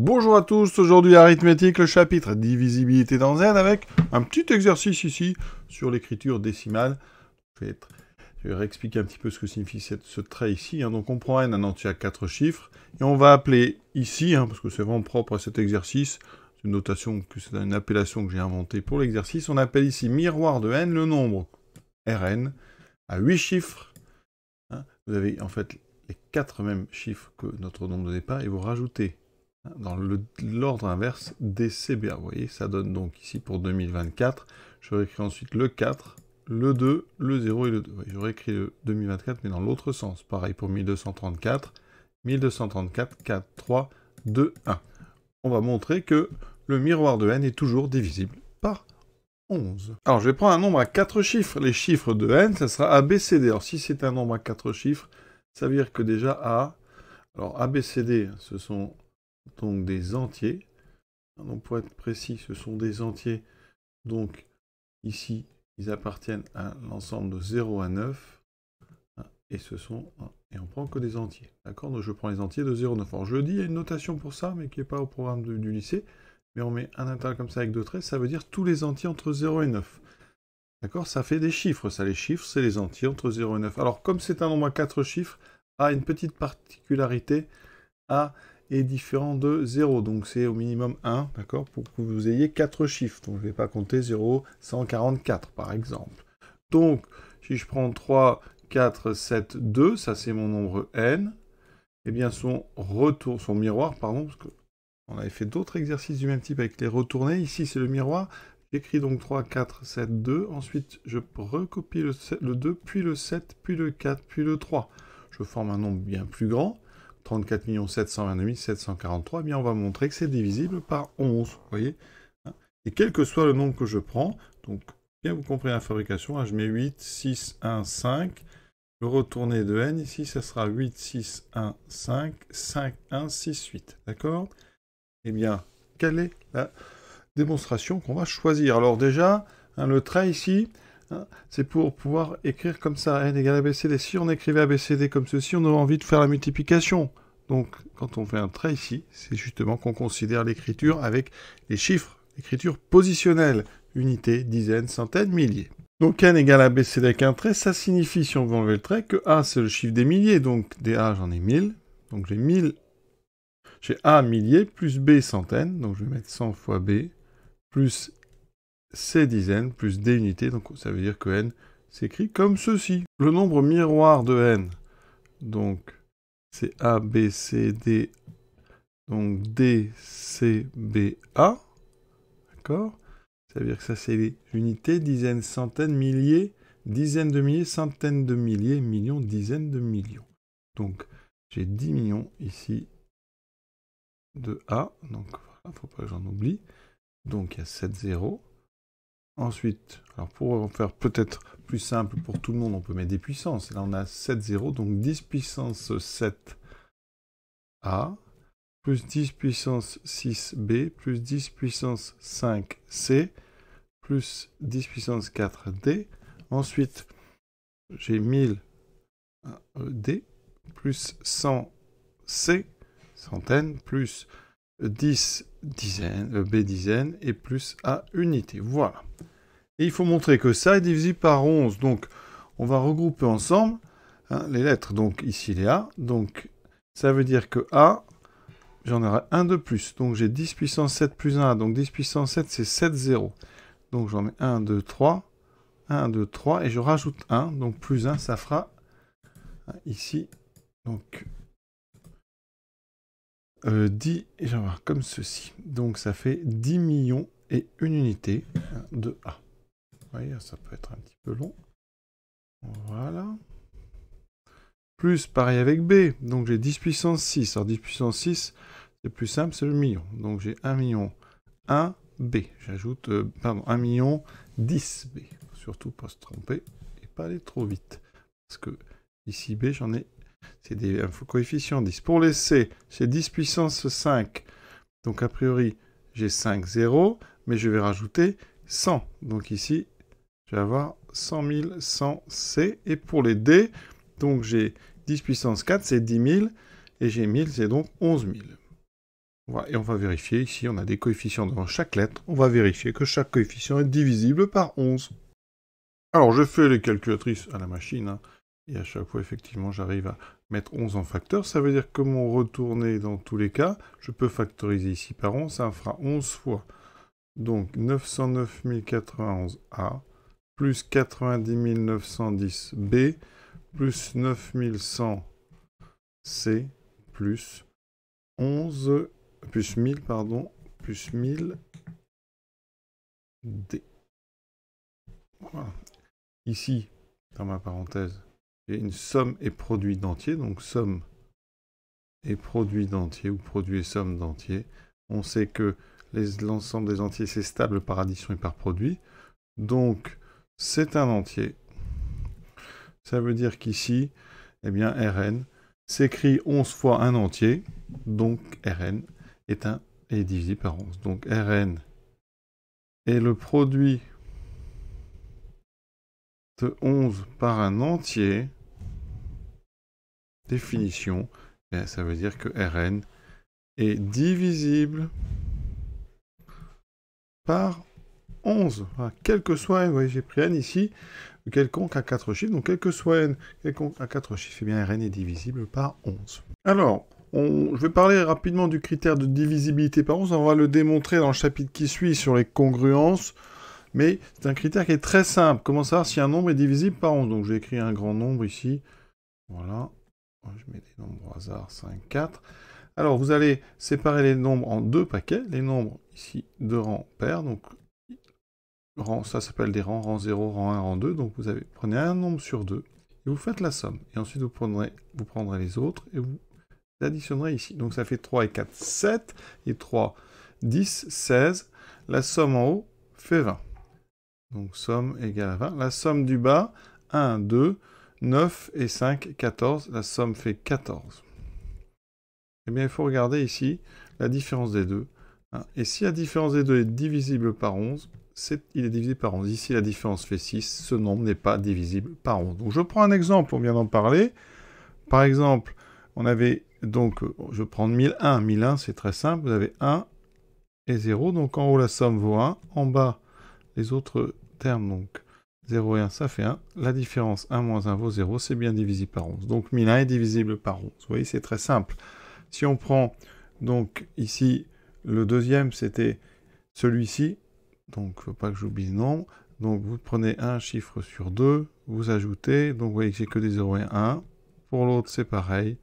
Bonjour à tous, aujourd'hui arithmétique, le chapitre divisibilité dans n avec un petit exercice ici sur l'écriture décimale. Je vais réexpliquer un petit peu ce que signifie ce trait ici. Donc on prend n, un entier à 4 chiffres, et on va appeler ici, parce que c'est vraiment propre à cet exercice, c'est une notation, c'est une appellation que j'ai inventée pour l'exercice, on appelle ici miroir de n le nombre Rn à 8 chiffres. Vous avez en fait les 4 mêmes chiffres que notre nombre de départ, et vous rajoutez dans l'ordre inverse des CBA. Vous voyez, ça donne donc ici pour 2024, je réécris ensuite le 4, le 2, le 0 et le 2. Je réécris le 2024, mais dans l'autre sens. Pareil pour 1234, 4, 3, 2, 1. On va montrer que le miroir de n est toujours divisible par 11. Alors, je vais prendre un nombre à 4 chiffres. Les chiffres de n, ça sera ABCD. Alors, si c'est un nombre à 4 chiffres, ça veut dire que déjà A... Alors, ABCD, ce sont donc des entiers. Donc pour être précis, ce sont des entiers. Donc ici, ils appartiennent à l'ensemble de 0 à 9. Et ce sont... Et on prend que des entiers. D'accord? Donc je prends les entiers de 0 à 9. Alors je dis, il y a une notation pour ça, mais qui n'est pas au programme du lycée. Mais on met un intervalle comme ça avec deux traits. Ça veut dire tous les entiers entre 0 et 9. D'accord? Ça fait des chiffres. Ça, les chiffres, c'est les entiers entre 0 et 9. Alors comme c'est un nombre à 4 chiffres, A a une petite particularité. A est différent de 0, donc c'est au minimum 1, d'accord, pour que vous ayez 4 chiffres. Donc je ne vais pas compter 0, 144 par exemple. Donc, si je prends 3, 4, 7, 2, ça c'est mon nombre n, et bien son miroir, pardon, parce qu'on avait fait d'autres exercices du même type avec les retournés, ici c'est le miroir, j'écris donc 3, 4, 7, 2, ensuite je recopie le 2, puis le 7, puis le 4, puis le 3. Je forme un nombre bien plus grand, 34 722 743, eh bien on va montrer que c'est divisible par 11, vous voyez. Et quel que soit le nombre que je prends, donc bien vous comprenez la fabrication, là je mets 8, 6, 1, 5, le retourné de n, ici ça sera 8, 6, 1, 5, 5, 1, 6, 8, d'accord? Eh bien, quelle est la démonstration qu'on va choisir? Alors déjà, le trait ici, c'est pour pouvoir écrire comme ça, n égale ABCD. Si on écrivait ABCD comme ceci, on aurait envie de faire la multiplication. Donc, quand on fait un trait ici, c'est justement qu'on considère l'écriture avec les chiffres, l'écriture positionnelle, unité, dizaines, centaines, milliers. Donc n égale ABCD avec un trait, ça signifie, si on veut enlever le trait, que A c'est le chiffre des milliers, donc des A j'en ai 1000, donc j'ai A milliers, plus B centaines, donc je vais mettre 100 fois B, plus C dizaines, plus D unités, donc ça veut dire que n s'écrit comme ceci. Le nombre miroir de n, donc c'est A, B, C, D, donc D, C, B, A, d'accord? Ça veut dire que ça c'est les unités, dizaines, centaines, milliers, dizaines de milliers, centaines de milliers, millions, dizaines de millions. Donc j'ai 10 millions ici de A, donc voilà, il ne faut pas que j'en oublie. Donc il y a 7 zéros. Ensuite, alors pour faire peut-être plus simple pour tout le monde, on peut mettre des puissances. Là, on a 7 zéros, donc 10 puissance 7 A, plus 10 puissance 6 B, plus 10 puissance 5 C, plus 10 puissance 4 D. Ensuite, j'ai 1000 D, plus 100 C, centaines, plus 10 dizaines, B dizaines, et plus A unité. Voilà. Et il faut montrer que ça est divisible par 11. Donc, on va regrouper ensemble les lettres. Donc, ici, les A. Donc, ça veut dire que A, j'en aurai un de plus. Donc, j'ai 10 puissance 7 plus 1. Donc, 10 puissance 7, c'est 7 0. Donc, j'en mets 1, 2, 3. 1, 2, 3. Et je rajoute 1. Donc, plus 1, ça fera ici. Donc, 10. Et j'en vais voir comme ceci. Donc, ça fait 10 millions et une unité de A. Vous voyez, ça peut être un petit peu long. Voilà. Plus, pareil avec B. Donc, j'ai 10 puissance 6. Alors, 10 puissance 6, c'est plus simple, c'est le million. Donc, j'ai 1 million 1 B. J'ajoute, 1 million 10 B. Surtout pas se tromper et pas aller trop vite. Parce que ici, B, j'en ai... C'est un coefficient 10. Pour les C, j'ai 10 puissance 5. Donc, a priori, j'ai 5 0. Mais je vais rajouter 100. Donc, ici... je vais avoir 100 000, 100 C. Et pour les D, donc j'ai 10 puissance 4, c'est 10 000. Et j'ai 1000, c'est donc 11 000. Voilà, et on va vérifier ici, on a des coefficients devant chaque lettre. On va vérifier que chaque coefficient est divisible par 11. Alors, je fais les calculatrices à la machine, hein, et à chaque fois, effectivement, j'arrive à mettre 11 en facteur. Ça veut dire que mon retourné, dans tous les cas, je peux factoriser ici par 11, ça me fera 11 fois. Donc, 909 091A, plus 90 910B, plus 9100C, plus 11, plus 1000, pardon, plus 1000D. Voilà. Ici, dans ma parenthèse, j'ai une somme et produit d'entier, donc somme et produit d'entier, ou produit et somme d'entier. On sait que l'ensemble des entiers, c'est stable par addition et par produit. Donc, c'est un entier. Ça veut dire qu'ici, eh bien, Rn s'écrit 11 fois un entier, donc Rn est divisible par 11. Donc, Rn est le produit de 11 par un entier. Définition, eh, ça veut dire que Rn est divisible par 11. Enfin, quel que soit n, vous voyez, j'ai pris n ici, quelconque à 4 chiffres, donc quel que soit n, quelconque à 4 chiffres, eh bien Rn est divisible par 11. Alors, je vais parler rapidement du critère de divisibilité par 11, on va le démontrer dans le chapitre qui suit sur les congruences, mais c'est un critère qui est très simple. Comment savoir si un nombre est divisible par 11? Donc j'ai écrit un grand nombre ici, voilà, je mets des nombres au hasard, 5, 4. Alors vous allez séparer les nombres en deux paquets, les nombres ici de rang pair, donc rang, ça s'appelle des rangs, rang 0, rang 1, rang 2, donc vous prenez un nombre sur deux, et vous faites la somme, et ensuite vous prendrez les autres, et vous additionnerez ici. Donc ça fait 3 et 4, 7, et 3, 10, 16, la somme en haut fait 20. Donc somme égale à 20, la somme du bas, 1, 2, 9 et 5, 14, la somme fait 14. Eh bien il faut regarder ici la différence des deux, hein. Et si la différence des deux est divisible par 11, il est divisé par 11. Ici, la différence fait 6. Ce nombre n'est pas divisible par 11. Donc, je prends un exemple, on vient d'en parler. Par exemple, on avait, donc, je prends 1001. 1001, c'est très simple. Vous avez 1 et 0. Donc, en haut, la somme vaut 1. En bas, les autres termes, donc 0 et 1, ça fait 1. La différence 1 moins 1 vaut 0. C'est bien divisible par 11. Donc, 1001 est divisible par 11. Vous voyez, c'est très simple. Si on prend, donc, ici, le deuxième, c'était celui-ci. Donc, il ne faut pas que j'oublie le nombre. Donc, vous prenez un chiffre sur 2, vous ajoutez. Donc, vous voyez que j'ai que des 0 et 1. Pour l'autre, c'est pareil.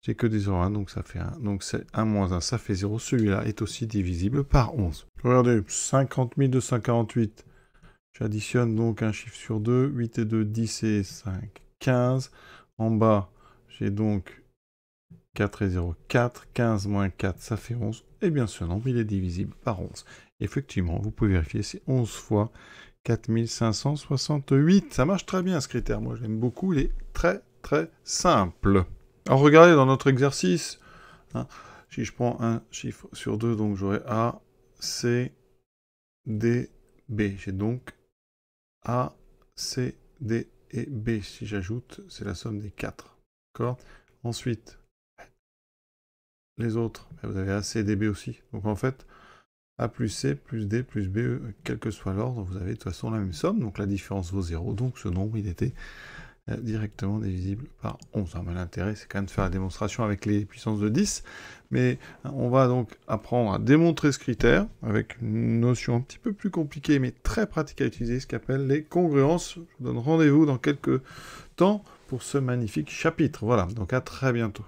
J'ai que des 0 et 1, donc ça fait 1. Donc, c'est 1 moins 1, ça fait 0. Celui-là est aussi divisible par 11. Regardez, 50 248. J'additionne donc un chiffre sur 2. 8 et 2, 10 et 5, 15. En bas, j'ai donc 4 et 0, 4. 15 moins 4, ça fait 11. Et bien, ce nombre, il est divisible par 11. Effectivement, vous pouvez vérifier, c'est 11 fois 4568. Ça marche très bien, ce critère. Moi, je l'aime beaucoup. Il est très, très simple. Alors, regardez dans notre exercice. Hein, si je prends un chiffre sur 2, donc j'aurai A, C, D, B. J'ai donc A, C, D et B. Si j'ajoute, c'est la somme des 4. D'accord? Ensuite, les autres, vous avez A, C, D, B aussi. Donc, en fait, A plus C, plus D, plus B, quel que soit l'ordre, vous avez de toute façon la même somme, donc la différence vaut 0, donc ce nombre, il était directement divisible par 11. Mais l'intérêt, c'est quand même de faire la démonstration avec les puissances de 10, mais on va donc apprendre à démontrer ce critère, avec une notion un petit peu plus compliquée, mais très pratique à utiliser, ce qu'appelle les congruences. Je vous donne rendez-vous dans quelques temps pour ce magnifique chapitre. Voilà, donc à très bientôt.